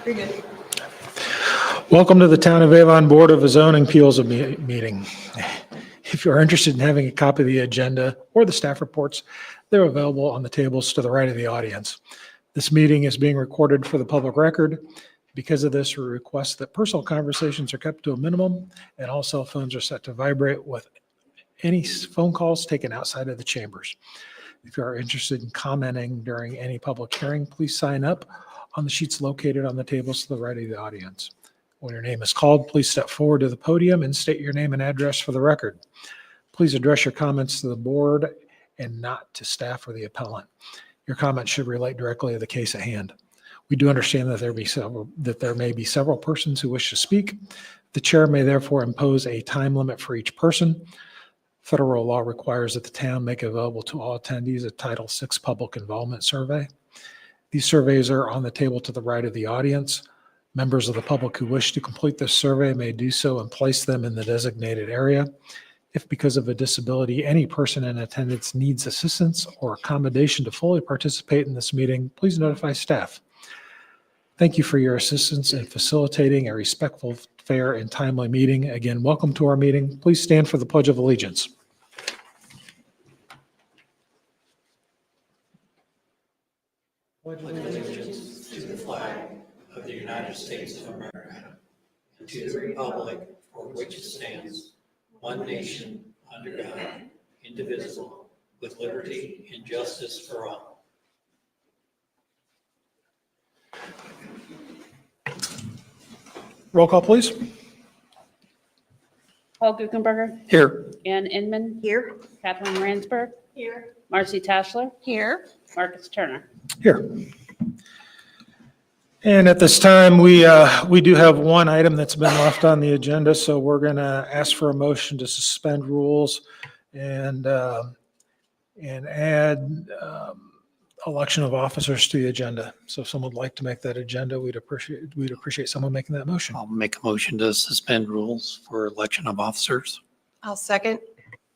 Pretty good. Welcome to the Town of Avon Board of Zoning Appeals meeting. If you're interested in having a copy of the agenda or the staff reports, they're available on the tables to the right of the audience. This meeting is being recorded for the public record. Because of this, we request that personal conversations are kept to a minimum and all cell phones are set to vibrate with any phone calls taken outside of the chambers. If you are interested in commenting during any public hearing, please sign up on the sheets located on the tables to the right of the audience. When your name is called, please step forward to the podium and state your name and address for the record. Please address your comments to the board and not to staff or the appellant. Your comments should relate directly to the case at hand. We do understand that there may be several persons who wish to speak. The chair may therefore impose a time limit for each person. Federal law requires that the town make available to all attendees a Title VI public involvement survey. These surveys are on the table to the right of the audience. Members of the public who wish to complete this survey may do so and place them in the designated area. If because of a disability, any person in attendance needs assistance or accommodation to fully participate in this meeting, please notify staff. Thank you for your assistance in facilitating a respectful, fair, and timely meeting. Again, welcome to our meeting. Please stand for the Pledge of Allegiance. Pledge allegiance to the flag of the United States of America and to the republic for which it stands, one nation, under God, indivisible, with liberty and justice for all. Roll call, please. Paul Guckenberger. Here. Ann Inman. Here. Kathleen Ransberg. Here. Marcy Taschler. Here. Marcus Turner. Here. And at this time, we do have one item that's been left on the agenda, so we're going to ask for a motion to suspend rules and add election of officers to the agenda. So if someone would like to make that agenda, we'd appreciate someone making that motion. I'll make a motion to suspend rules for election of officers. I'll second.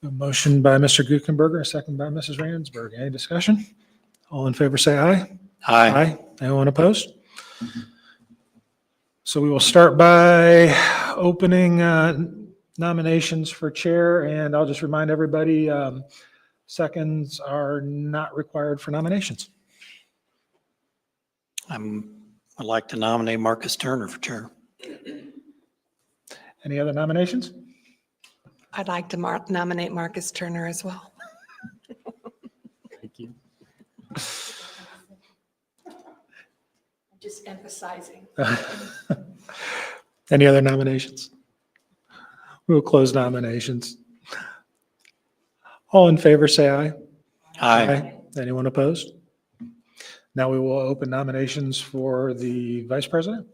A motion by Mr. Guckenberger, a second by Mrs. Ransberg. Any discussion? All in favor, say aye. Aye. Anyone opposed? So we will start by opening nominations for chair, and I'll just remind everybody, seconds are not required for nominations. I'd like to nominate Marcus Turner for chair. Any other nominations? I'd like to nominate Marcus Turner as well. Thank you. Just emphasizing. Any other nominations? We'll close nominations. All in favor, say aye. Aye. Anyone opposed? Now we will open nominations for the vice president.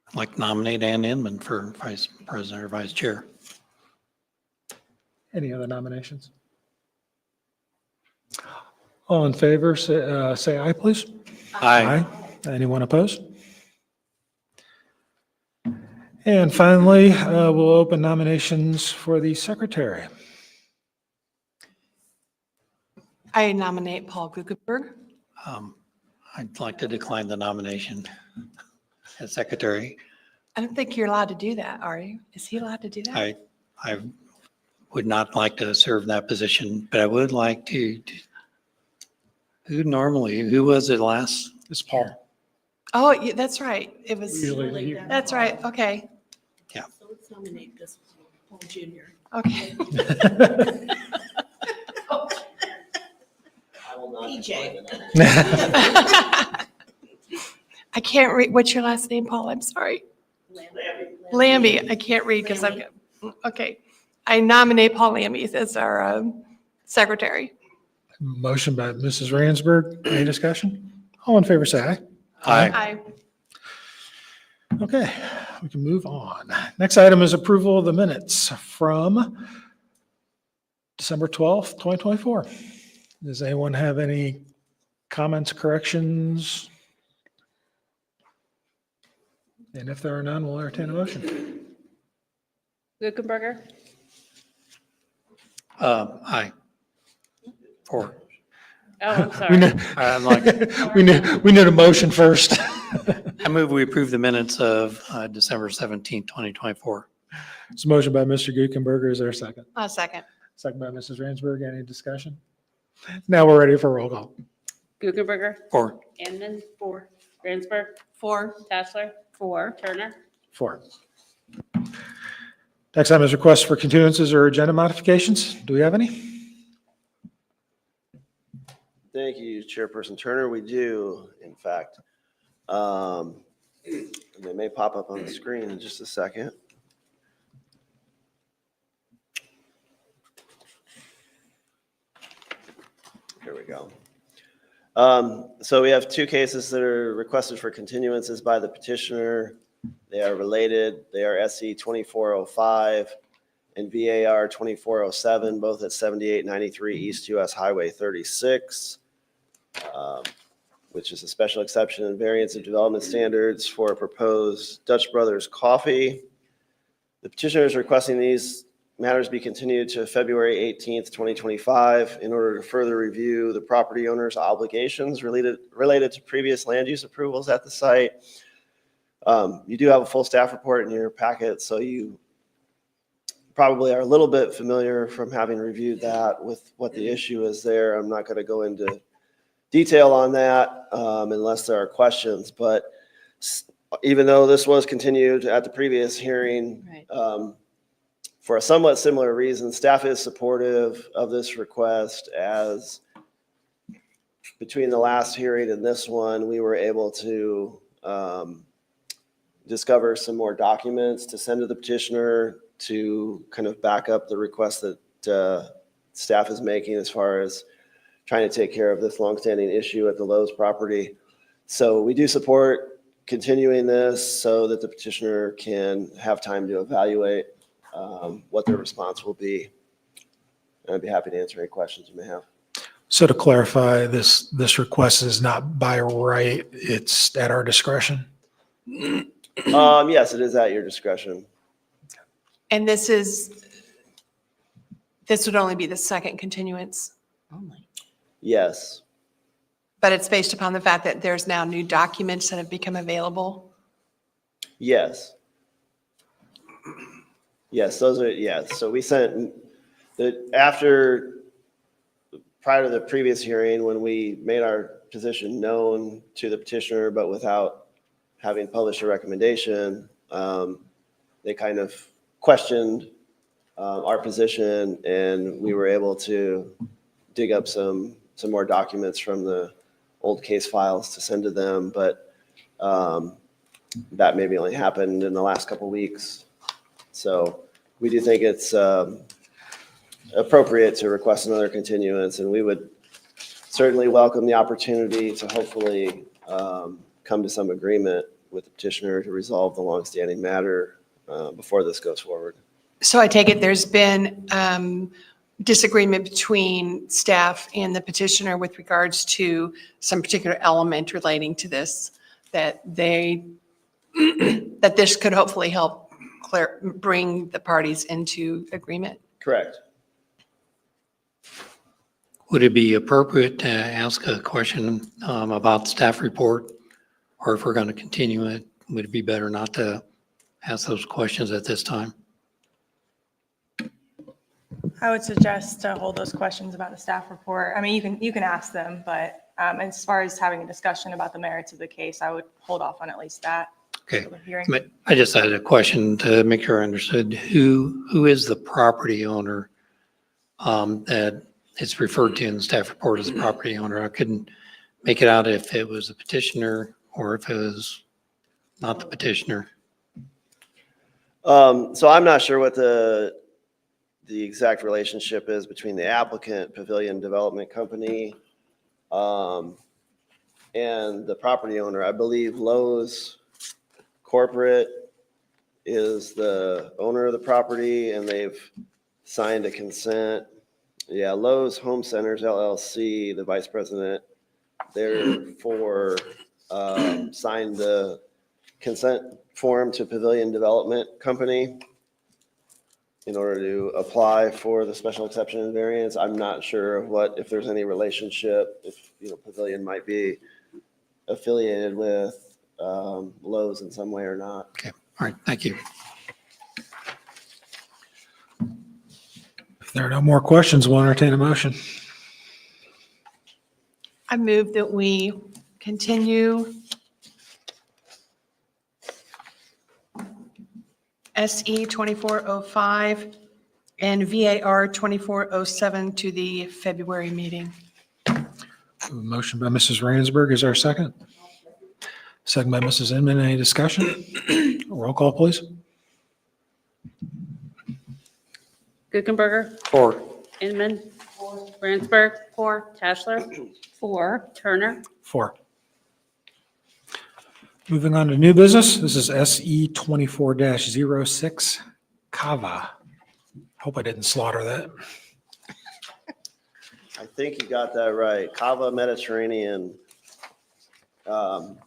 I'd like to nominate Ann Inman for vice president or vice chair. Any other nominations? All in favor, say aye, please. Aye. Anyone opposed? And finally, we'll open nominations for the secretary. I nominate Paul Guckenberg. I'd like to decline the nomination as secretary. I don't think you're allowed to do that, are you? Is he allowed to do that? I would not like to serve that position, but I would like to. Who was it last? It's Paul. Oh, yeah, that's right. It was, Usually you- that's right. Okay. Yeah. So let's nominate this Paul Jr. Okay. PJ. I can't read. What's your last name, Paul? I'm sorry. Lambie. I can't read because I've got, okay. I nominate Paul Lambie as our secretary. Motion by Mrs. Ransberg. Any discussion? All in favor, say aye. Aye. Aye. Okay, we can move on. Next item is approval of the minutes from December 12th, 2024. Does anyone have any comments, corrections? And if there are none, we'll entertain a motion. Guckenberger. Aye. 4. Oh, I'm We sorry. need, I'm like, we need a motion first. I move we approve the minutes of December 17th, 2024. It's a motion by Mr. Guckenberger. Is there a second? A second. Second by Mrs. Ransberg. Any discussion? Now we're ready for roll call. Guckenberger. Four. Inman. 4. Ransberg. 4. Tashler. 4. Turner. 4. Next item is requests for continuances or agenda modifications. Do we have any? Thank you, Chairperson Turner. We do, in fact. They may pop up on the screen in just a second. Here we go. So we have 2 cases that are requested for continuances by the petitioner. They are related. They are SC 2405 and VAR 2407, both at 7893 East US Highway 36, which is a special exception and variance of development standards for a proposed Dutch Brothers Coffee. The petitioner is requesting these matters be continued to February 18th, 2025 in order to further review the property owner's obligations related to previous land use approvals at the site. You do have a full staff report in your packet, so you probably are a little bit familiar from having reviewed that with what the issue is there. I'm not going to go into detail on that unless there are questions, but even though this was continued at the previous hearing, Right. for a somewhat similar reason, staff is supportive of this request, as between the last hearing and this one, we were able to discover some more documents to send to the petitioner to kind of back up the request that staff is making as far as trying to take care of this longstanding issue at the Lowe's property. So we do support continuing this so that the petitioner can have time to evaluate what their response will be. And I'd be happy to answer any questions you may have. So to clarify, this request is not by right, it's at our discretion? Yes, it is at your discretion. And this would only be the second continuance, Only. Yes. but it's based upon the fact that there's now new documents that have become available. Yes. Yes, those are, yes. So we sent prior to the previous hearing, when we made our position known to the petitioner, but without having published a recommendation, they kind of questioned our position, and we were able to dig up some more documents from the old case files to send to them. But that maybe only happened in the last couple of weeks. So we do think it's appropriate to request another continuance, and we would certainly welcome the opportunity to hopefully come to some agreement with the petitioner to resolve the longstanding matter before this goes forward. So I take it there's been disagreement between staff and the petitioner with regards to some particular element relating to this, that this could hopefully help bring the parties into agreement. Correct. Would it be appropriate to ask a question about the staff report? Or if we're going to continue it, would it be better not to ask those questions at this time? I would suggest to hold those questions about the staff report. I mean, you can ask them, but as far as having a discussion about the merits of the case, I would hold off on at least that. Okay. for the hearing. But I just had a question to make sure I understood. Who is the property owner that it's referred to in the staff report as a property owner? I couldn't make it out if it was a petitioner or if it was not the petitioner. So I'm not sure what the exact relationship is between the applicant, Pavilion Development Company, and the property owner. I believe Lowe's Corporate is the owner of the property, and they've signed a consent. Yeah, Lowe's Home Centers LLC, the vice president, therefore signed the consent form to Pavilion Development Company. in order to apply for the special exception and variance. I'm not sure of if there's any relationship, if, Pavilion might be affiliated with Lowe's in some way or not. Okay, all right, thank you. If there are no more questions, we'll entertain a motion. I move that we continue SE 2405 and VAR 2407 to the February meeting. A motion by Mrs. Ransberg. Is there a second? Second by Mrs. Inman. Any discussion? Roll call, please. Guckenberger. 4. Inman. Ransberg. 4. Cashler. 4. Turner. 4. Moving on to new business. This is SE 24-06 Kava. Hope I didn't slaughter that. I think you got that right. Cava Mediterranean. SE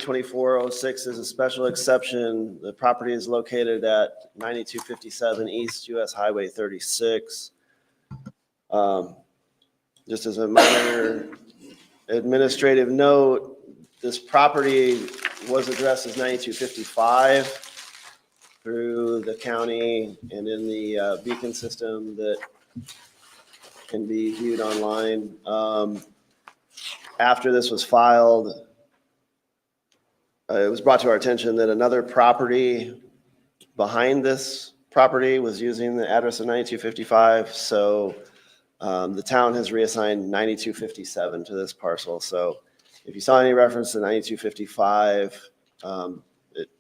2406 is a special exception. The property is located at 9257 East US Highway 36. Just as a minor administrative note, this property was addressed as 9255 through the county and in the beacon system that can be viewed online. After this was filed, it was brought to our attention that another property behind this property was using the address of 9255. So the town has reassigned 9257 to this parcel. So if you saw any reference to 9255,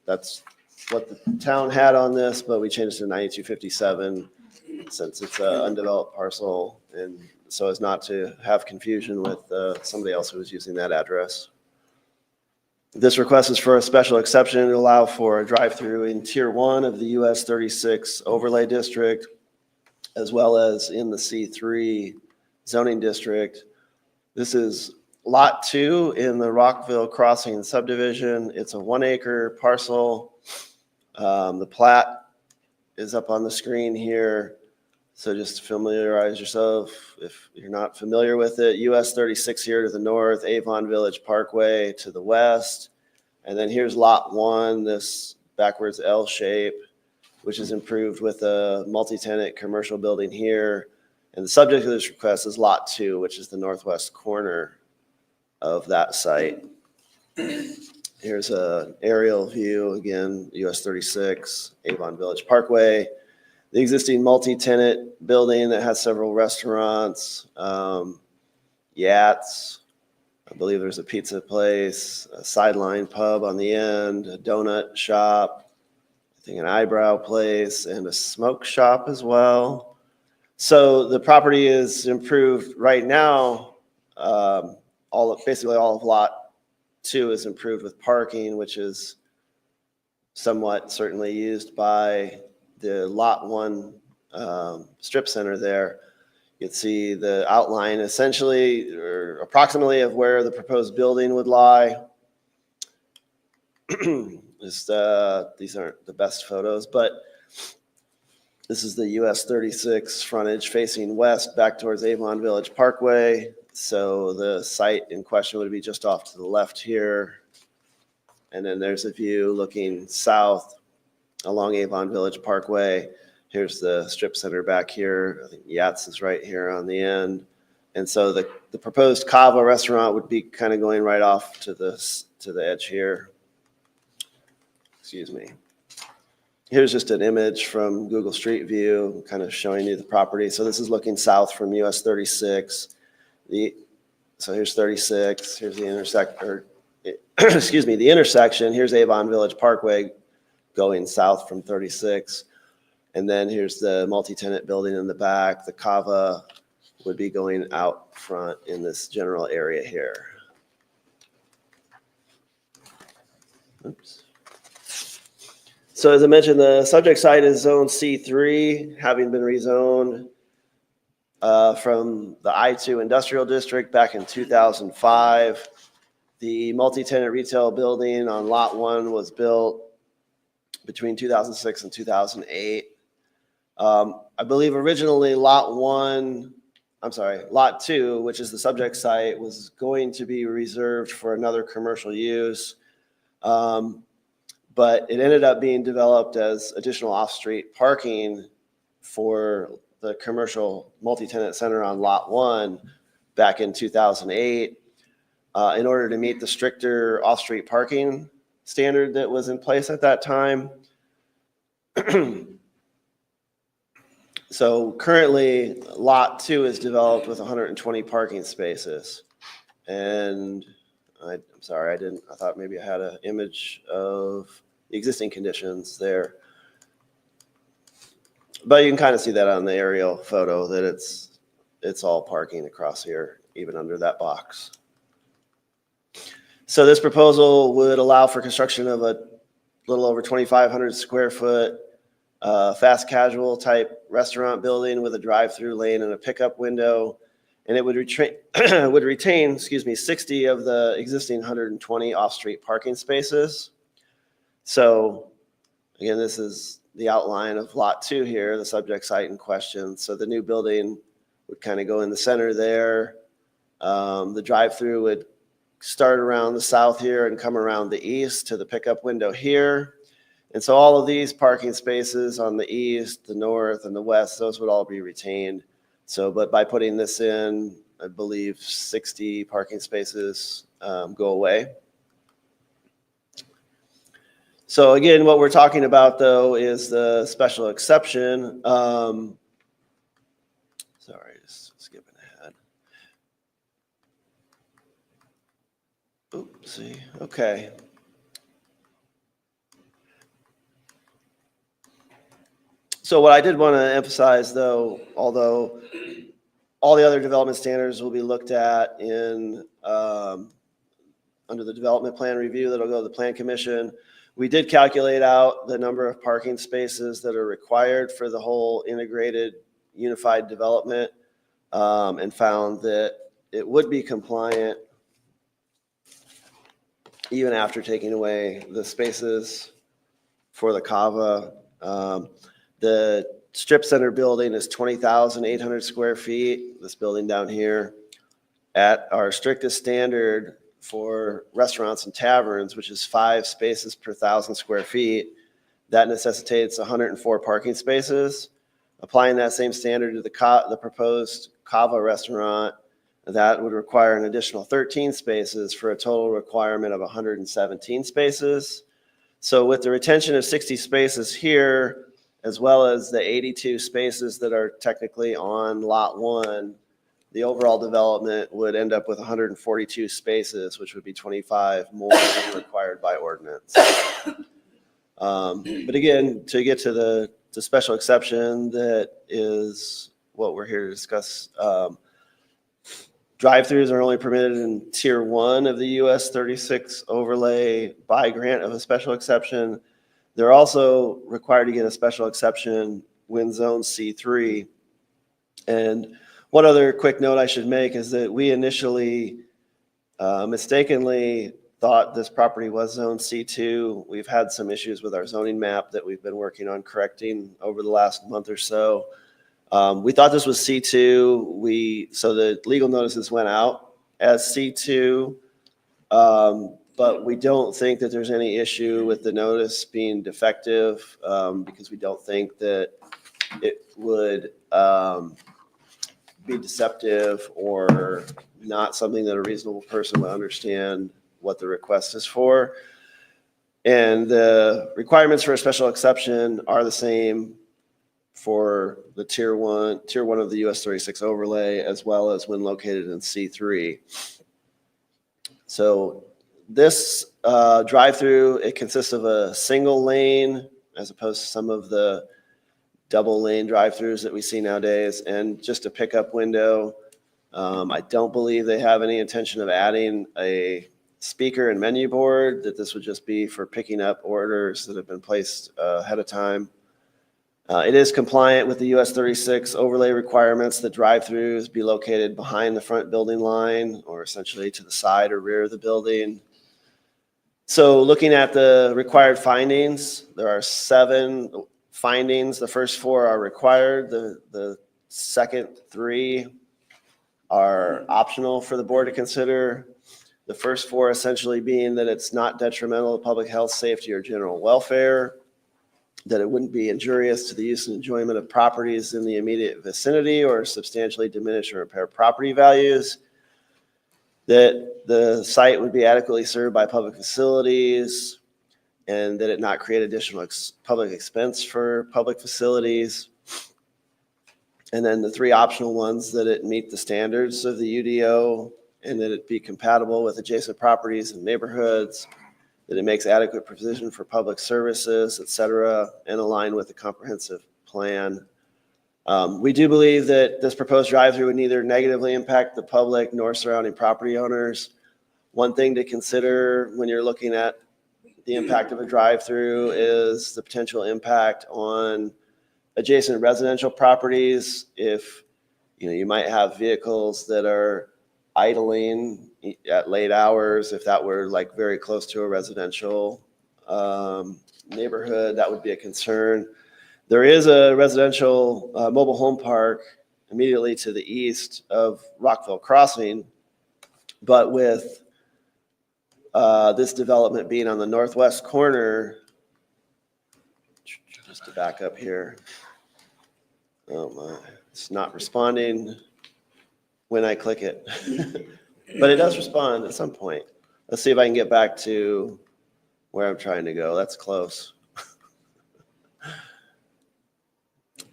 that's what the town had on this, but we changed it to 9257 since it's an undeveloped parcel, and so as not to have confusion with somebody else who was using that address. This request is for a special exception to allow for a drive-through in Tier 1 of the US 36 overlay district, as well as in the C3 zoning district. This is Lot 2 in the Rockville Crossing subdivision. It's a 1-acre parcel. The plat is up on the screen here. So just familiarize yourself if you're not familiar with it. US 36 here to the north, Avon Village Parkway to the west. And then here's Lot 1, this backwards L shape, which is improved with a multi-tenant commercial building here. And the subject of this request is Lot 2, which is the northwest corner of that site. Here's an aerial view, again, US 36, Avon Village Parkway. The existing multi-tenant building that has several restaurants, yachts. I believe there's a pizza place, a sideline pub on the end, a donut shop, I think an eyebrow place, and a smoke shop as well. So the property is improved right now. Basically all of Lot 2 is improved with parking, which is somewhat certainly used by the Lot 1 strip center there. You can see the outline essentially or approximately of where the proposed building would lie. These aren't the best photos, but this is the US 36 frontage facing west back towards Avon Village Parkway. So the site in question would be just off to the left here. And then there's a view looking south along Avon Village Parkway. Here's the strip center back here. I think Yachts is right here on the end. And so the proposed Cava restaurant would be kind of going right off to the edge here. Excuse me. Here's just an image from Google Street View, kind of showing you the property. So this is looking south from US 36. So here's 36. Here's the the intersection. Here's Avon Village Parkway going south from 36. And then here's the multi-tenant building in the back. The Cava would be going out front in this general area here. Oops. So as I mentioned, the subject site is zone C3, having been rezoned from the I-2 industrial district back in 2005. The multi-tenant retail building on Lot 1 was built between 2006 and 2008. I believe originally Lot 2, which is the subject site, was going to be reserved for another commercial use. But it ended up being developed as additional off-street parking for the commercial multi-tenant center on Lot 1 back in 2008 in order to meet the stricter off-street parking standard that was in place at that time. So currently, Lot 2 is developed with 120 parking spaces. And I'm sorry, I thought maybe I had an image of the existing conditions there. But you can kind of see that on the aerial photo that it's all parking across here, even under that box. So this proposal would allow for construction of a little over 2,500 square foot fast casual type restaurant building with a drive-through lane and a pickup window. And it would retain 60 of the existing 120 off-street parking spaces. So again, this is the outline of Lot 2 here, the subject site in question. So the new building would kind of go in the center there. The drive-through would start around the south here and come around the east to the pickup window here. And so all of these parking spaces on the east, the north, and the west, those would all be retained. So, but by putting this in, I believe 60 parking spaces go away. So again, what we're talking about though is the special exception. Sorry, just skipping ahead. Oopsie, okay. So what I did want to emphasize though, although all the other development standards will be looked at in under the development plan review that'll go to the Plan Commission, we did calculate out the number of parking spaces that are required for the whole integrated unified development and found that it would be compliant even after taking away the spaces for the CAVA. The strip center building is 20,800 square feet, this building down here. At our strictest standard for restaurants and taverns, which is 5 spaces per 1,000 square feet, that necessitates 104 parking spaces. Applying that same standard to the proposed CAVA restaurant, that would require an additional 13 spaces for a total requirement of 117 spaces. So with the retention of 60 spaces here, as well as the 82 spaces that are technically on Lot 1, the overall development would end up with 142 spaces, which would be 25 more than required by ordinance. But again, to get to the special exception, that is what we're here to discuss. Drive-throughs are only permitted in Tier 1 of the US 36 overlay by grant of a special exception. They're also required to get a special exception when Zone C3. And one other quick note I should make is that we initially mistakenly thought this property was Zone C2. We've had some issues with our zoning map that we've been working on correcting over the last month or so. We thought this was C2. So the legal notices went out as C2. But we don't think that there's any issue with the notice being defective because we don't think that it would be deceptive or not something that a reasonable person would understand what the request is for. And the requirements for a special exception are the same for the Tier 1 of the US 36 overlay, as well as when located in C3. So this drive-through, it consists of a single lane as opposed to some of the double lane drive-throughs that we see nowadays, and just a pickup window. I don't believe they have any intention of adding a speaker and menu board, that this would just be for picking up orders that have been placed ahead of time. It is compliant with the US 36 overlay requirements that drive-throughs be located behind the front building line or essentially to the side or rear of the building. So looking at the required findings, there are findings. The first 4 are required. The second 3 are optional for the board to consider. The first 4 essentially being that it's not detrimental to public health, safety, or general welfare, that it wouldn't be injurious to the use and enjoyment of properties in the immediate vicinity or substantially diminish or impair property values, that the site would be adequately served by public facilities, and that it not create additional public expense for public facilities. And then the 3 optional ones, that it meet the standards of the UDO and that it be compatible with adjacent properties and neighborhoods, that it makes adequate provision for public services, et cetera, and align with the comprehensive plan. We do believe that this proposed drive-through would neither negatively impact the public nor surrounding property owners. One thing to consider when you're looking at the impact of a drive-through is the potential impact on adjacent residential properties. If you might have vehicles that are idling at late hours, if that were like very close to a residential neighborhood, that would be a concern. There is a residential mobile home park immediately to the east of Rockville Crossing, but with this development being on the northwest corner, just to back up here. Oh my, it's not responding when I click it, but it does respond at some point. Let's see if I can get back to where I'm trying to go. That's close.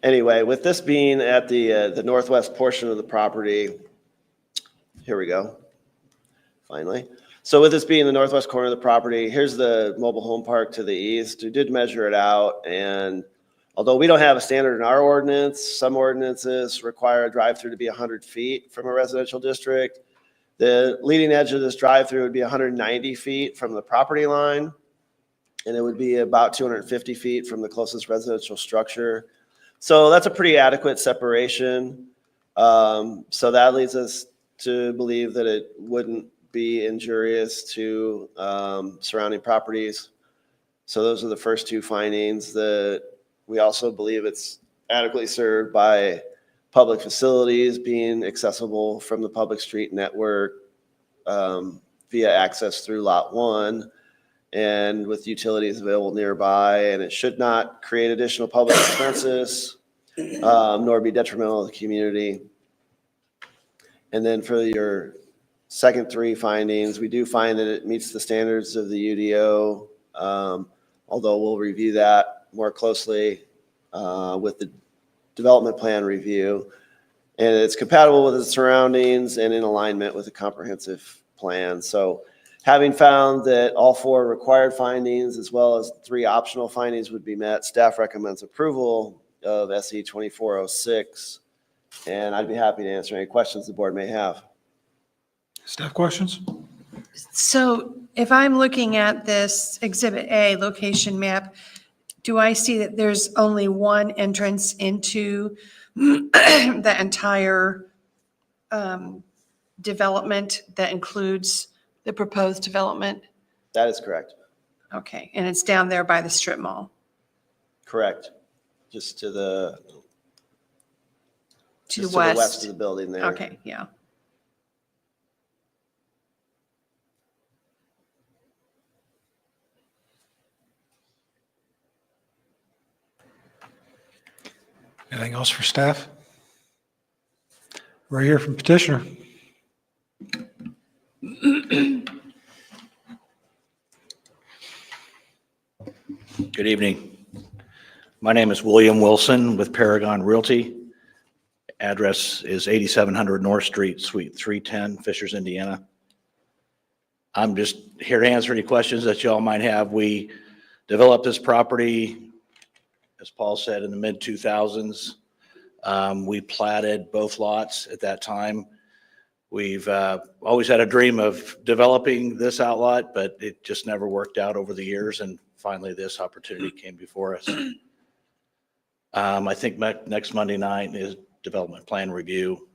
Anyway, with this being at the northwest portion of the property, here we go, finally. So with this being the northwest corner of the property, here's the mobile home park to the east. We did measure it out, and although we don't have a standard in our ordinance, some ordinances require a drive-through to be 100 feet from a residential district. The leading edge of this drive-through would be 190 feet from the property line, and it would be about 250 feet from the closest residential structure. So that's a pretty adequate separation. So that leads us to believe that it wouldn't be injurious to surrounding properties. So those are the first 2 findings. That we also believe it's adequately served by public facilities being accessible from the public street network via access through Lot 1 and with utilities available nearby. And it should not create additional public expenses nor be detrimental to the community. And then for your second 3 findings, we do find that it meets the standards of the UDO, although we'll review that more closely with the development plan review. And it's compatible with the surroundings and in alignment with the comprehensive plan. So having found that all 4 required findings as well as 3 optional findings would be met, staff recommends approval of SE 2406. And I'd be happy to answer any questions the board may have. Staff questions? So if I'm looking at this Exhibit A location map, do I see that there's only one entrance into the entire development that includes the proposed development? That is correct. Okay, and it's down there by the strip mall? Correct. Just to the To just the west? west of the building there. Okay, yeah. Anything else for staff? We're here from petitioner. Good evening. My name is William Wilson with Paragon Realty. Address is 8700 North Street, Suite 310, Fishers, Indiana. I'm just here to answer any questions that y'all might have. We developed this property, as Paul said, in the mid-2000s. We platted both lots at that time. We've always had a dream of developing this outlot, but it just never worked out over the years, and finally this opportunity came before us. I think next Monday night is development plan review,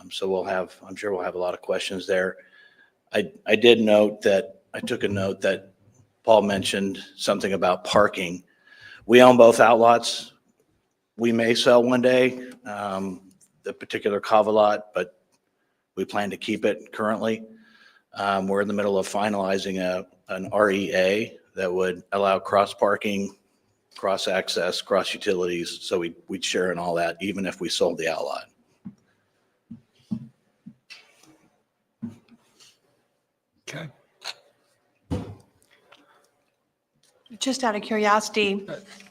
so I'm sure we'll have a lot of questions there. I did note that, I took a note that Paul mentioned something about parking. We own both outlots. we may sell one day, the particular Kava lot, but we plan to keep it currently. We're in the middle of finalizing an REA that would allow cross parking, cross access, cross utilities. So we'd share in all that, even if we sold the outlot. Okay. Just out of curiosity,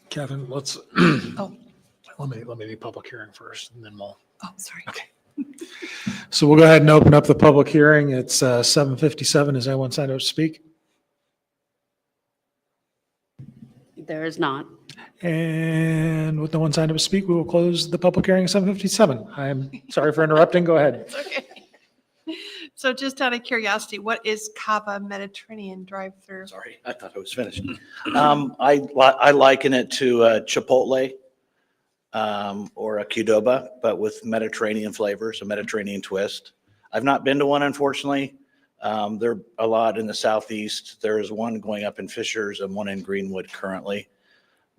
Catherine, let's, oh, let me do public hearing first and then we'll. oh, sorry. Okay. So we'll go ahead and open up the public hearing. It's 7:57. Is anyone signed up to speak? There is not. And with no one signed up to speak, we will close the public hearing at 7:57. I'm sorry for interrupting. Go ahead. It's okay. So just out of curiosity, what is Cava Mediterranean drive-through? Sorry, I thought I was finished. I liken it to a Chipotle or a Qdoba, but with Mediterranean flavors, a Mediterranean twist. I've not been to one, unfortunately. There are a lot in the southeast. There's one going up in Fishers and one in Greenwood currently.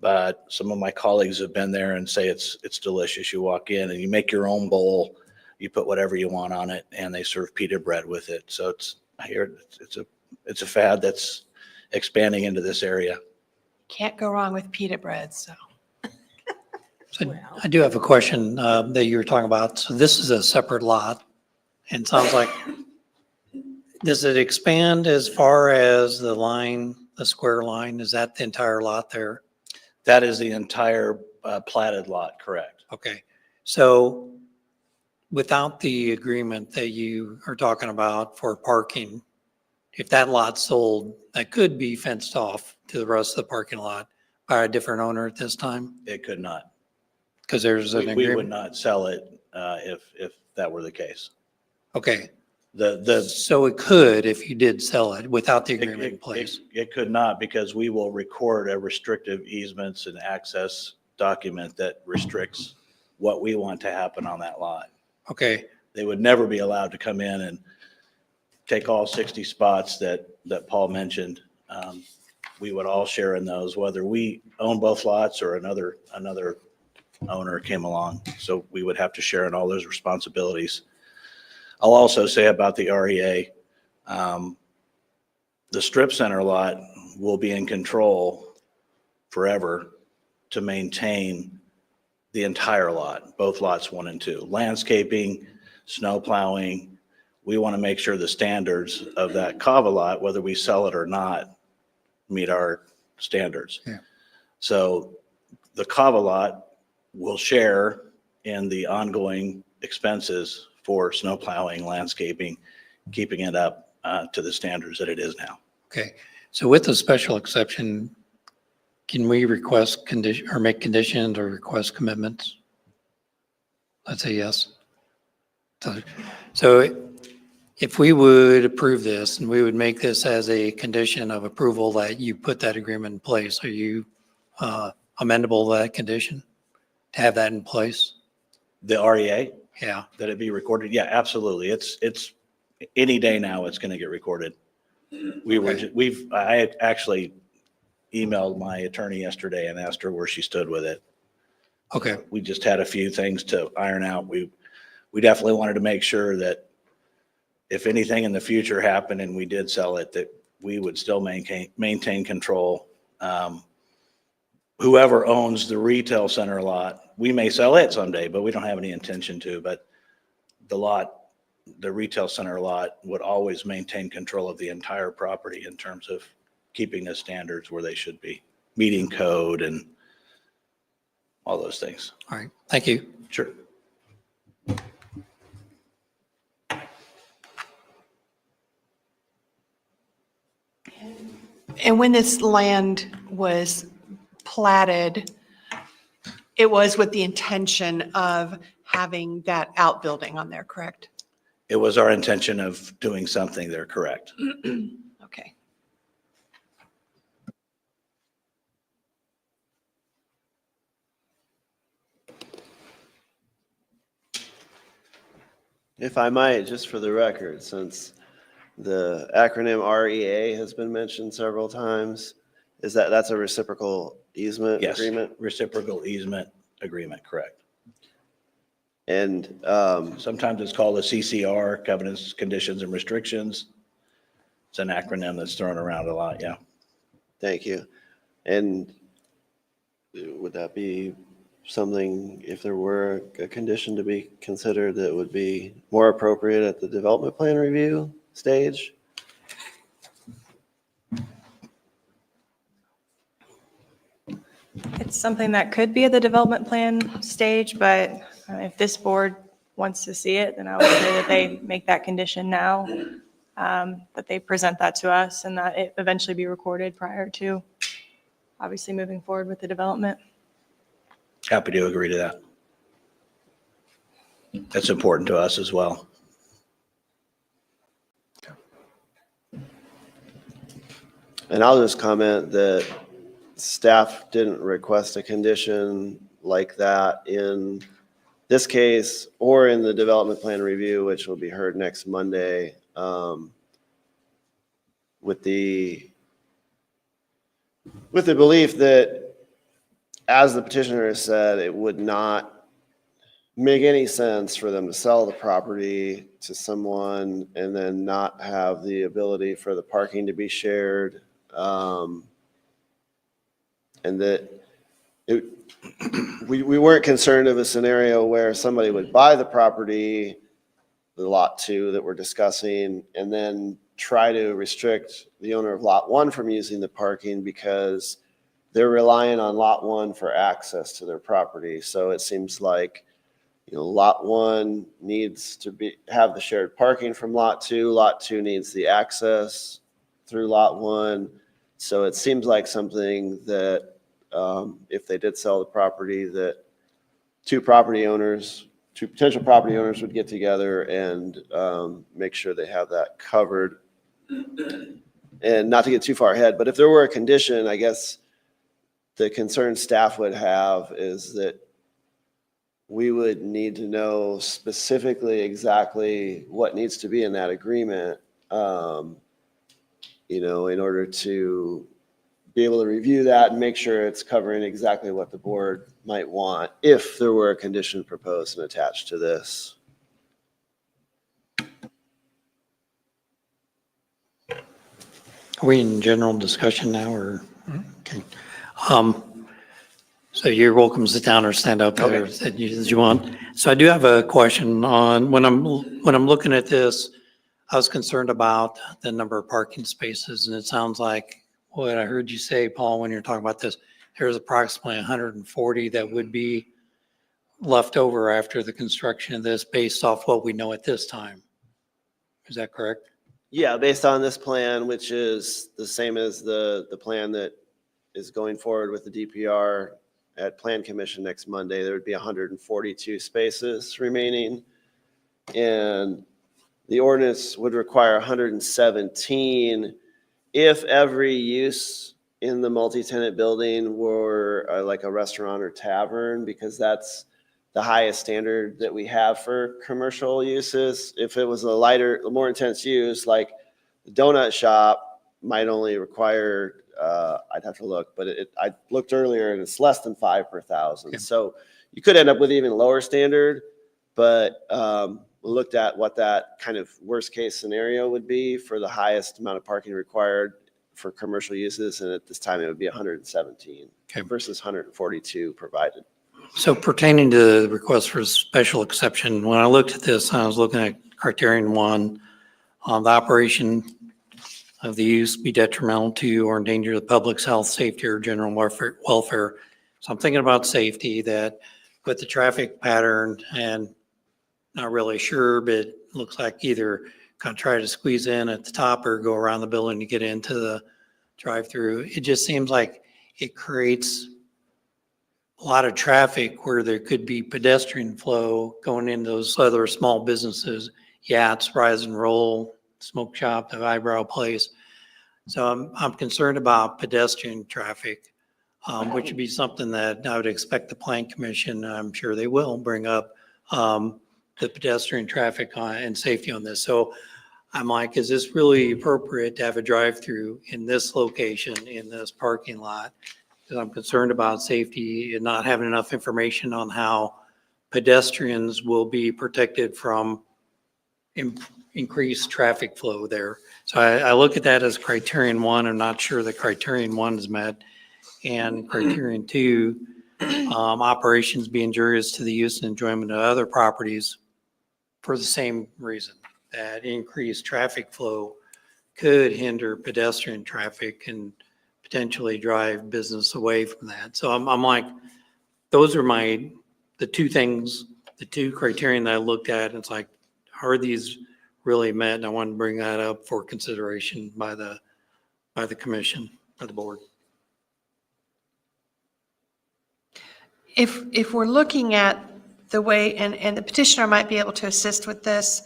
But some of my colleagues have been there and say it's delicious. You walk in and you make your own bowl. You put whatever you want on it, and they serve pita bread with it. So I hear it's a fad that's expanding into this area. Can't go wrong with pita bread, so. So I do have a question that you were talking about. So this is a separate lot, and it sounds like, does it expand as far as the line, the square line? Is that the entire lot there? That is the entire platted lot, correct? Okay, so without the agreement that you are talking about for parking, if that lot's sold, that could be fenced off to the rest of the parking lot by a different owner at this time? It could not. Because there's an We would agreement? not sell it if that were the case. Okay, The so it could if you did sell it without the agreement in place? It could not, because we will record a restrictive easements and access document that restricts what we want to happen on that lot. Okay, They would never be allowed to come in and take all 60 spots that Paul mentioned. We would all share in those, whether we own both lots or another owner came along. So we would have to share in all those responsibilities. I'll also say about the REA, the strip center lot will be in control forever to maintain the entire lot, both lots 1 and 2. Landscaping, snow plowing, we want to make sure the standards of that Cava lot, whether we sell it or not, meet our standards. Yeah. So the Cava lot will share in the ongoing expenses for snow plowing, landscaping, keeping it up to the standards that it is now. okay. So with the special exception, can we request condition or make conditions or request commitments? I'd say yes. So if we would approve this and we would make this as a condition of approval that you put that agreement in place, are you amendable to that condition to have that in place? The REA, Yeah. that it be recorded? Yeah, absolutely. It's any day now, it's going to get recorded. I actually emailed my attorney yesterday and asked her where she stood with it. Okay. We just had a few things to iron out. We definitely wanted to make sure that if anything in the future happened and we did sell it, that we would still maintain control. Whoever owns the retail center lot, we may sell it someday, but we don't have any intention to. But the retail center lot would always maintain control of the entire property in terms of keeping the standards where they should be, meeting code and all those things. All right. Thank you. Sure. And when this land was platted, it was with the intention of having that outbuilding on there, correct? It was our intention of doing something there, correct? Okay. If I might, just for the record, since the acronym REA has been mentioned several times, that's a reciprocal easement Yes, agreement? reciprocal easement agreement, correct. And Sometimes it's called a CCR, covenants, conditions, and restrictions. It's an acronym that's thrown around a lot, yeah. thank you. And would that be something, if there were a condition to be considered, that would be more appropriate at the development plan review stage? It's something that could be at the development plan stage, but if this board wants to see it, then I would say that they make that condition now, that they present that to us and that it eventually be recorded prior to obviously moving forward with the development. Happy to agree to that. That's important to us as well. And I'll just comment that staff didn't request a condition like that in this case or in the development plan review, which will be heard next Monday, with the belief that, as the petitioner has said, it would not make any sense for them to sell the property to someone and then not have the ability for the parking to be shared. And that we weren't concerned of a scenario where somebody would buy the property, the lot 2 that we're discussing, and then try to restrict the owner of lot 1 from using the parking because they're relying on lot 1 for access to their property. So it seems like, lot 1 needs to have the shared parking from lot 2. Lot 2 needs the access through lot 1. So it seems like something that if they did sell the property, that two potential property owners would get together and make sure they have that covered. And not to get too far ahead, but if there were a condition, I guess the concern staff would have is that we would need to know specifically exactly what needs to be in that agreement, in order to be able to review that and make sure it's covering exactly what the board might want if there were a condition proposed and attached to this. Are we in general discussion now or? Okay. So you're welcome to sit down or stand up there as you want. So I do have a question on when I'm looking at this, I was concerned about the number of parking spaces, and it sounds like what I heard you say, Paul, when you're talking about this, there's approximately 140 that would be left over after the construction of this based off what we know at this time. Is that correct? Yeah, based on this plan, which is the same as the plan that is going forward with the DPR at Plan Commission next Monday, there would be 142 spaces remaining. And the ordinance would require 117 if every use in the multi-tenant building were like a restaurant or tavern, because that's the highest standard that we have for commercial uses. If it was a more intense use, like the donut shop might only require, I'd have to look, but I looked earlier and it's less than 5 per thousand. Okay. So you could end up with even lower standard, but we looked at what that kind of worst case scenario would be for the highest amount of parking required for commercial uses. And at this time, it would be 117 versus 142 provided. So pertaining to the request for special exception, when I looked at this, I was looking at criterion 1, the operation of the use be detrimental to or endanger the public's health, safety, or general welfare. So I'm thinking about safety, that with the traffic pattern, and not really sure, but it looks like either kind of try to squeeze in at the top or go around the building to get into the drive-through. It just seems like it creates a lot of traffic where there could be pedestrian flow going into those other small businesses, Yachts, Rise and Roll, Smoke Shop, the Eyebrow Place. So I'm concerned about pedestrian traffic, which would be something that I would expect the Plan Commission, I'm sure they will, bring up the pedestrian traffic and safety on this. So I'm like, is this really appropriate to have a drive-through in this location, in this parking lot? because I'm concerned about safety and not having enough information on how pedestrians will be protected from increased traffic flow there. So I look at that as criterion one. I'm not sure that criterion one is met. And criterion two, operations be injurious to the use and enjoyment of other properties for the same reason, that increased traffic flow could hinder pedestrian traffic and potentially drive business away from that. So I'm like, those are the two things, the two criterion that I looked at. And it's like, are these really met? And I want to bring that up for consideration by the commission, by the board. If we're looking at the way, and the petitioner might be able to assist with this,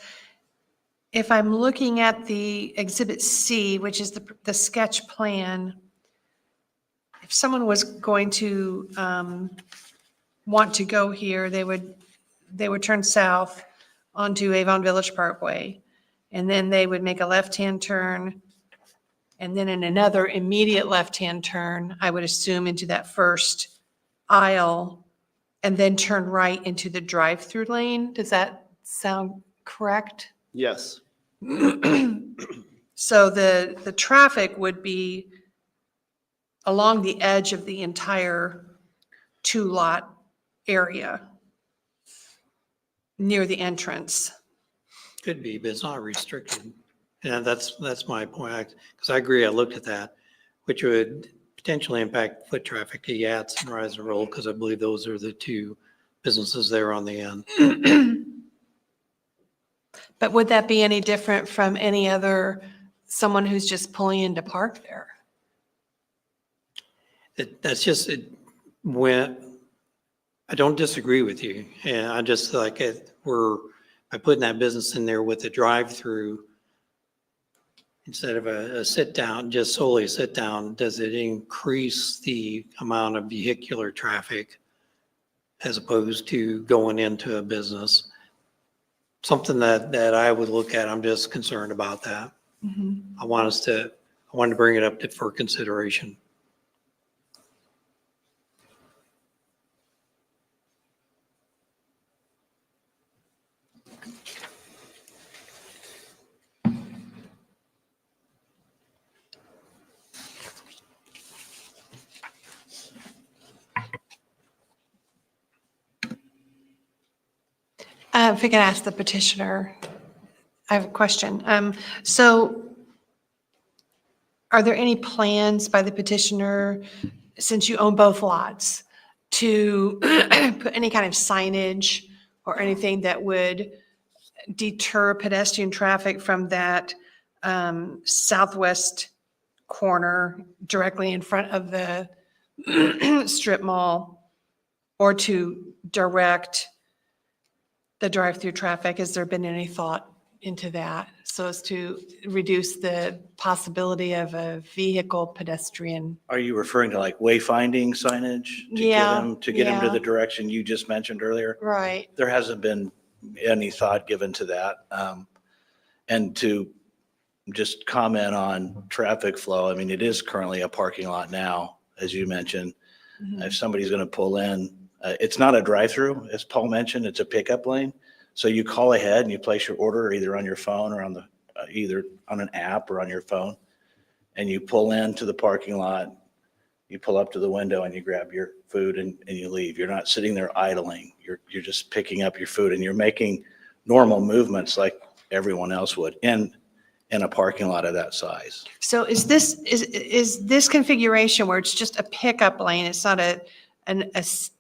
if I'm looking at the Exhibit C, which is the sketch plan, if someone was going to want to go here, they would turn south onto Avon Village Parkway, and then they would make a left-hand turn, and then in another immediate left-hand turn, I would assume into that first aisle, and then turn right into the drive-through lane. Does that sound correct? Yes. So the traffic would be along the edge of the entire two-lot area near the entrance. Could be, but it's not restricted. And that's my point, because I agree, I looked at that, which would potentially impact foot traffic to Yats and Rise and Roll, because I believe those are the two businesses there on the end. But would that be any different from any other, someone who's just pulling in to park there? That's just, when, I don't disagree with you. And I just like, by putting that business in there with a drive-through, instead of a sit down, just solely a sit down, does it increase the amount of vehicular traffic as opposed to going into a business? Something that I would look at. I'm just concerned about that. I wanted to bring it up for consideration. If I can ask the petitioner, I have a question. So are there any plans by the petitioner, since you own both lots, to put any kind of signage or anything that would deter pedestrian traffic from that southwest corner directly in front of the strip mall, or to direct the drive-through traffic? Has there been any thought into that so as to reduce the possibility of a vehicle pedestrian? Are you referring to like wayfinding signage to get them to the direction you just mentioned earlier? Right. There hasn't been any thought given to that. And to just comment on traffic flow, I mean, it is currently a parking lot now, as you mentioned. If somebody's going to pull in, it's not a drive-through, as Paul mentioned, it's a pickup lane. So you call ahead and you place your order either on your phone or on the either on an app or on your phone, and you pull into the parking lot, you pull up to the window and you grab your food and you leave. You're not sitting there idling. You're just picking up your food and you're making normal movements like everyone else would in a parking lot of that size. So is this configuration where it's just a pickup lane, it's not a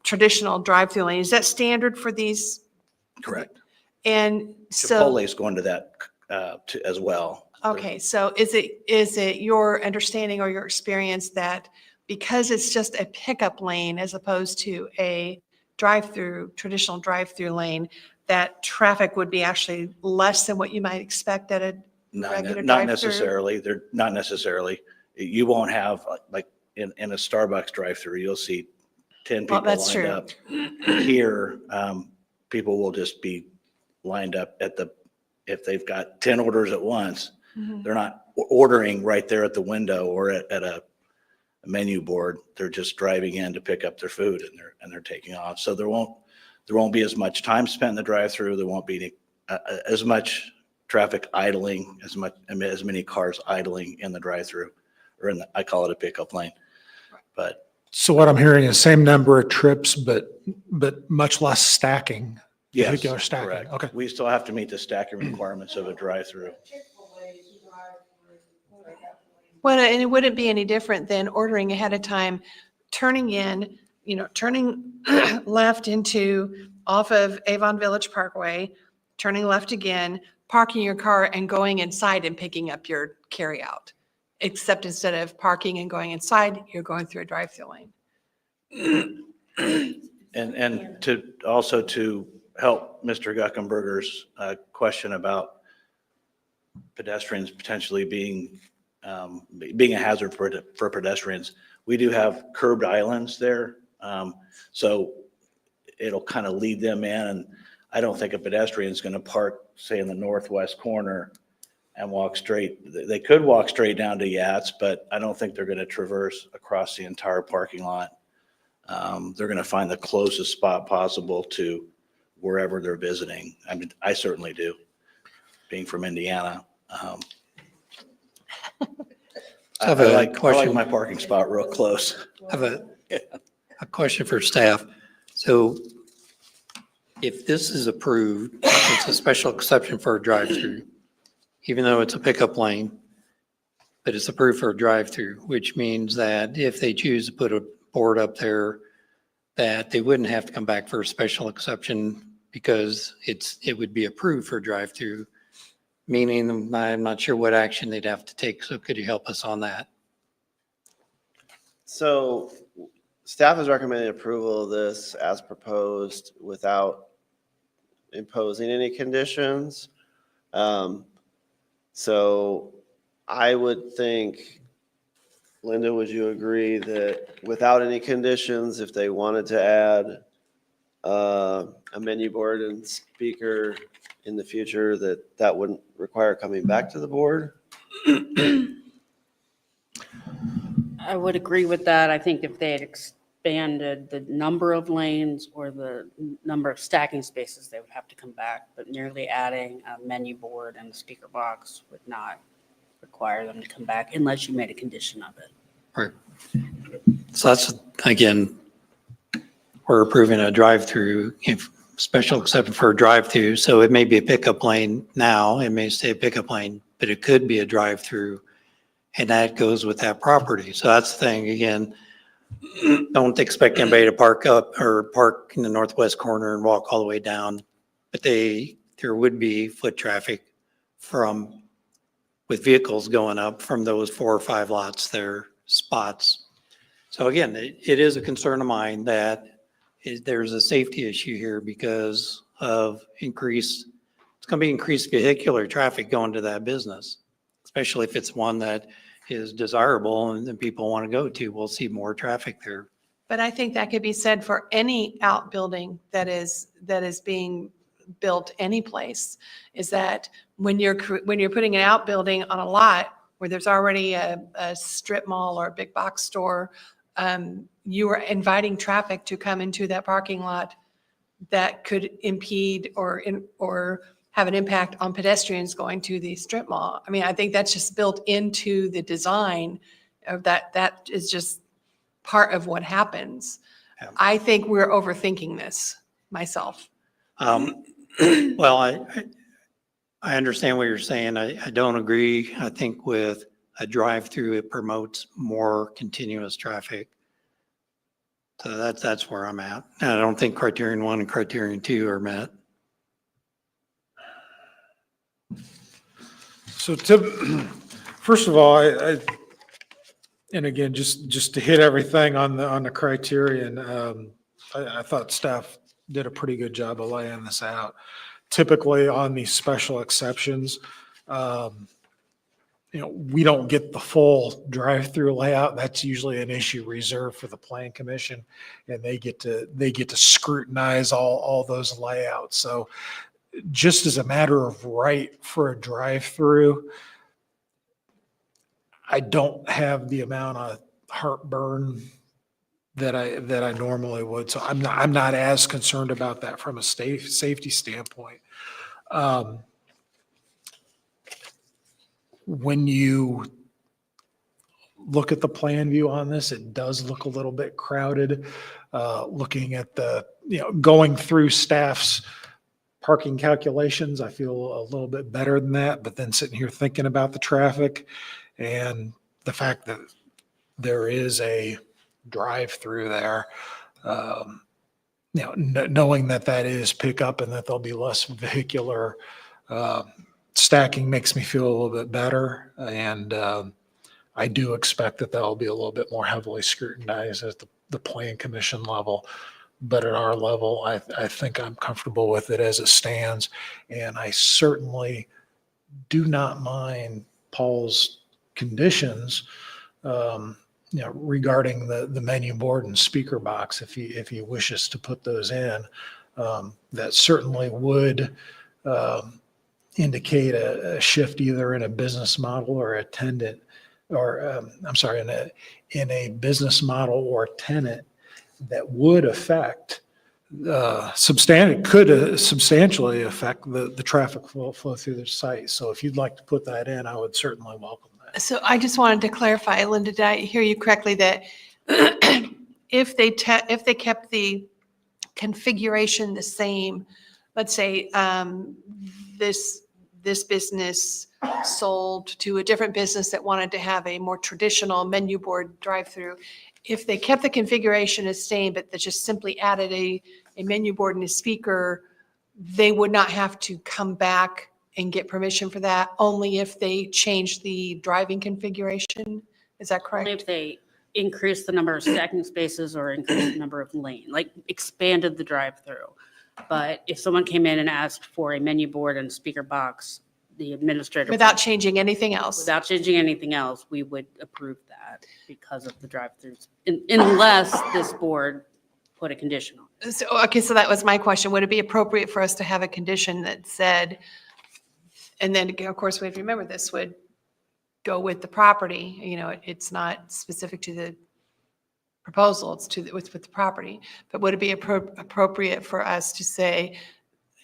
traditional drive-through lane, is that standard for these? Correct. And so. Chipotle is going to that as well. Okay, so is it your understanding or your experience that because it's just a pickup lane as opposed to a traditional drive-through lane, that traffic would be actually less than what you might expect at a regular Not drive-through? necessarily. They're not necessarily. You won't have like in a Starbucks drive-through, you'll see 10 people that's lined true. up. Here, people will just be lined up if they've got 10 orders at once, they're not ordering right there at the window or at a menu board. They're just driving in to pick up their food and they're taking off. So there won't be as much time spent in the drive-through. There won't be as much traffic idling, as many cars idling in the drive-through, or I call it a pickup lane. But So what I'm hearing is same number of trips, but much less stacking. yes, Vehicular stacking. correct. Okay. We still have to meet the stacking requirements of a drive-through. Well, and it wouldn't be any different than ordering ahead of time, turning in, turning left off of Avon Village Parkway, turning left again, parking your car and going inside and picking up your carryout. Except instead of parking and going inside, you're going through a drive-through lane. And to help Mr. Guckenberger's question about pedestrians potentially being a hazard for pedestrians, we do have curbed islands there. So it'll kind of lead them in, and I don't think a pedestrian is going to park, say, in the northwest corner and walk straight. They could walk straight down to Yachts, but I don't think they're going to traverse across the entire parking lot. They're going to find the closest spot possible to wherever they're visiting. I mean, I certainly do, being from Indiana. I have I a like question. my parking spot real close. I have a question for staff. So if this is approved, it's a special exception for a drive-through, even though it's a pickup lane, but it's approved for a drive-through, which means that if they choose to put a board up there, that they wouldn't have to come back for a special exception because it would be approved for a drive-through, meaning I'm not sure what action they'd have to take. So could you help us on that? So staff is recommending approval of this as proposed without imposing any conditions. So I would think, Linda, would you agree that without any conditions, if they wanted to add a menu board and speaker in the future, that wouldn't require coming back to the board? I would agree with that. I think if they had expanded the number of lanes or the number of stacking spaces, they would have to come back. But merely adding a menu board and a speaker box would not require them to come back unless you made a condition of it. Right. So that's, again, we're approving a drive-through, special exception for a drive-through. So it may be a pickup lane now, it may stay a pickup lane, but it could be a drive-through, and that goes with that property. So that's the thing, again, don't expect anybody to park up or park in the northwest corner and walk all the way down. But there would be foot traffic with vehicles going up from those 4 or 5 lots there, spots. So again, it is a concern of mine that there's a safety issue here because of it's going to be increased vehicular traffic going to that business, especially if it's one that is desirable and people want to go to. We'll see more traffic there. But I think that could be said for any outbuilding that is being built any place, is that when you're putting an outbuilding on a lot where there's already a strip mall or a big box store, you are inviting traffic to come into that parking lot that could impede or have an impact on pedestrians going to the strip mall. I mean, I think that's just built into the design of that. That is just part of what happens. Yeah. I think we're overthinking this myself. Well, I understand what you're saying. I don't agree. I think with a drive-through, it promotes more continuous traffic. So that's where I'm at. And I don't think criterion 1 and criterion 2 are met. So first of all, and again, just to hit everything on the criterion, I thought staff did a pretty good job of laying this out. Typically on these special exceptions, we don't get the full drive-through layout. That's usually an issue reserved for the Plan Commission, and they get to scrutinize all those layouts. So just as a matter of right for a drive-through, I don't have the amount heartburn that I normally would. So I'm not as concerned about that from a safety standpoint. When you look at the plan view on this, it does look a little bit crowded. Looking at going through staff's parking calculations, I feel a little bit better than that. But then sitting here thinking about the traffic and the fact that there is a drive-through there, knowing that is pickup and that there'll be less vehicular stacking makes me feel a little bit better. And I do expect that that'll be a little bit more heavily scrutinized at the plan commission level. But at our level, I think I'm comfortable with it as it stands. And I certainly do not mind Paul's conditions, regarding the menu board and speaker box, if he wishes to put those in. That certainly would indicate a shift either in a business model or a tenant, or in a business model or tenant that would affect substantially affect the traffic flow through the site. So if you'd like to put that in, I would certainly welcome that. So I just wanted to clarify, Linda, did I hear you correctly that if they kept the configuration the same, let's say this business sold to a different business that wanted to have a more traditional menu board drive-through, if they kept the configuration the same, but they just simply added a menu board and a speaker, they would not have to come back and get permission for that, only if they changed the driving configuration? Is that correct? Only if they increase the number of stacking spaces or increase the number of lane, like expanded the drive-through. But if someone came in and asked for a menu board and speaker box, the administrator. Without changing anything else? Without changing anything else, we would approve that because of the drive-throughs, unless this board put a condition on it. So, okay, so that was my question. Would it be appropriate for us to have a condition that said, and then, of course, we have to remember this would go with the property, it's not specific to the proposal, it's with the property. But would it be appropriate for us to say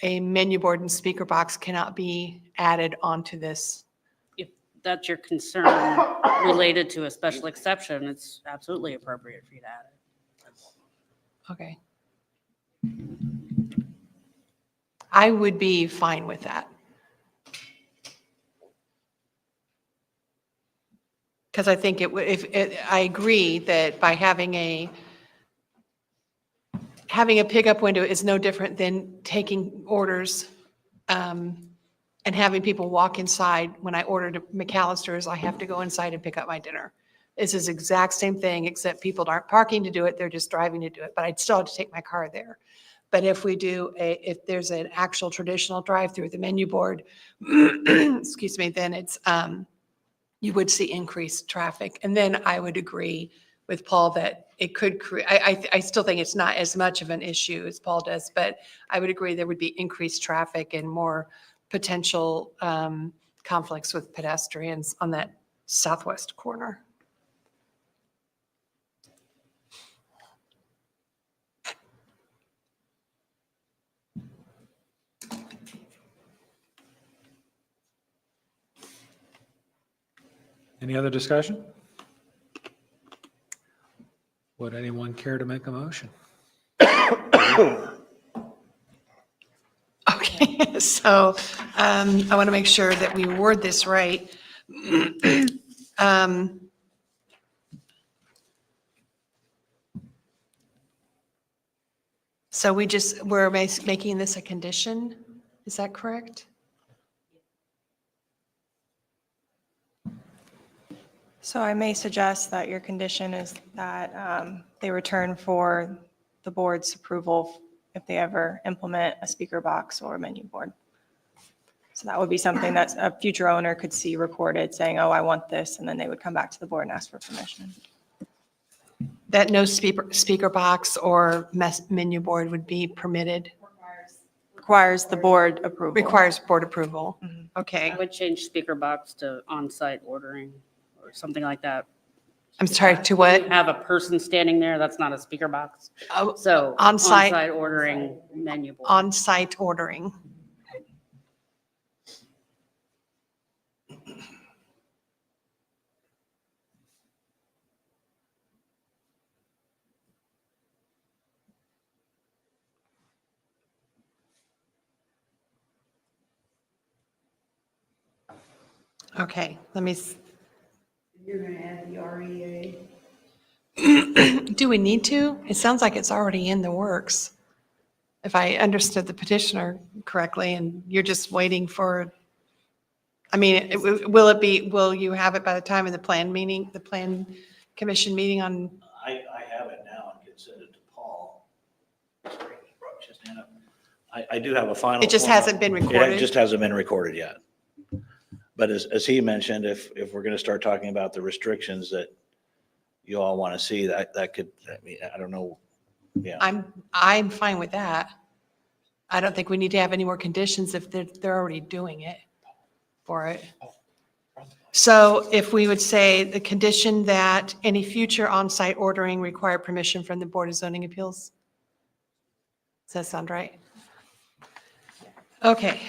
a menu board and speaker box cannot be added onto this? If that's your concern related to a special exception, it's absolutely appropriate for you to add it. Okay. I would be fine with that. Because I think I agree that by having a pickup window is no different than taking orders and having people walk inside. When I ordered McAllister's, I have to go inside and pick up my dinner. It's the exact same thing, except people aren't parking to do it, they're just driving to do it, but I'd still have to take my car there. But if there's an actual traditional drive-through with the menu board, excuse me, then it's, you would see increased traffic. And then I would agree with Paul that it could create, I still think it's not as much of an issue as Paul does, but I would agree there would be increased traffic and more potential conflicts with pedestrians on that southwest corner. Any other discussion? Would anyone care to make a motion? Okay, so I want to make sure that we word this right. So we're making this a condition, is that correct? So I may suggest that your condition is that they return for the board's approval if they ever implement a speaker box or a menu board. So that would be something that a future owner could see recorded saying, oh, I want this, and then they would come back to the board and ask for permission. That no speaker box or menu board would be permitted? Requires the board approval. Requires board approval. Mhm. Okay. I would change speaker box to on-site ordering or something like that. I'm sorry, to what? Have a person standing there, that's not a speaker box. Oh, So On-site. on-site ordering menu board. On-site ordering. Okay, let me. You're gonna add the REA. Do we need to? It sounds like it's already in the works. If I understood the petitioner correctly, and you're just waiting for, I mean, will you have it by the time of the plan meeting, the plan commission meeting on, I have it now and can send it to Paul. Sorry, brought his hand up. I do have a final. it just hasn't been It recorded? just hasn't been recorded yet. But as he mentioned, if we're going to start talking about the restrictions that you all want to see, that could, I mean, I don't know. Yeah. I'm fine with that. I don't think we need to have any more conditions if they're already doing it for it. So if we would say the condition that any future on-site ordering require permission from the Board of Zoning Appeals? Does that sound right? Okay.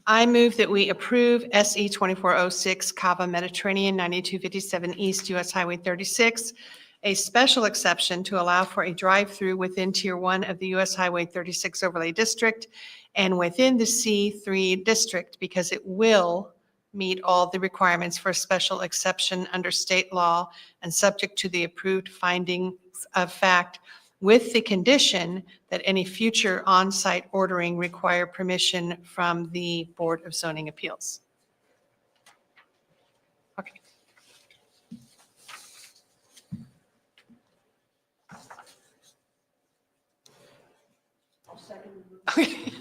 I move that we approve SE 2406 Cava Mediterranean 9257 East US Highway 36, a special exception to allow for a drive-through within Tier 1 of the US Highway 36 overlay district and within the C3 district because it will meet all the requirements for a special exception under state law and subject to the approved findings of fact, with the condition that any future on-site ordering require permission from the Board of Zoning Appeals. Okay. Okay.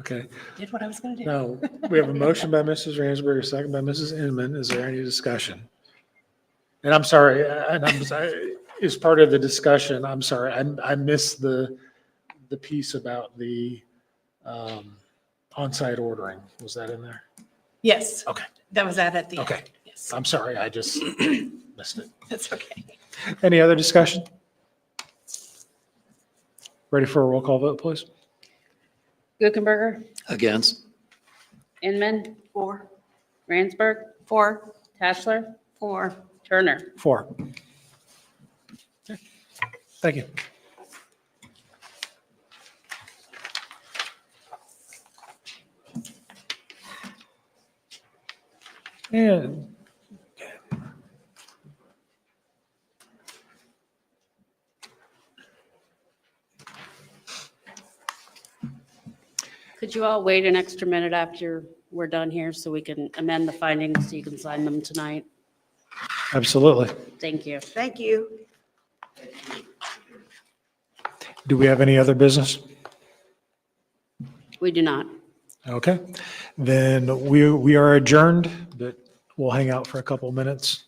Okay. Did what I was going to do. Now, we have a motion by Mrs. Ransberg, a second by Mrs. Inman. Is there any discussion? And I'm sorry, as part of the discussion, I'm sorry, I missed the piece about the on-site ordering. Was that in there? Yes. Okay. That was that at the end. Okay. Yes, I'm sorry, I just missed it. that's okay. Any other discussion? Ready for a roll call vote, please? Guckenberger, Against? Inman, 4. Ransberg, 4. Tashler, 4. Turner. 4. Okay. Thank you. And Could you all wait an extra minute after we're done here so we can amend the findings so you can sign them tonight? absolutely. Thank you. Thank you. Do we have any other business? We do not. Okay, then we are adjourned, but we'll hang out for a couple minutes.